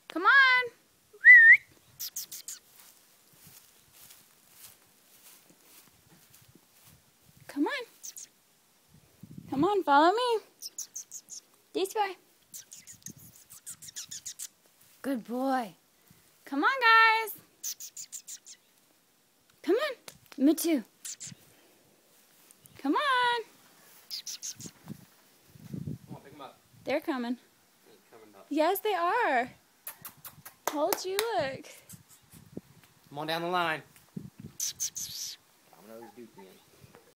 Come on. Come on. Come on, follow me. This way. Good boy. Come on, guys. Come on. Me too. Come on. Come on, pick them up. They're coming. They're coming up. Yes, they are. Hold you, look. Come on down the line. Domino's Duke again.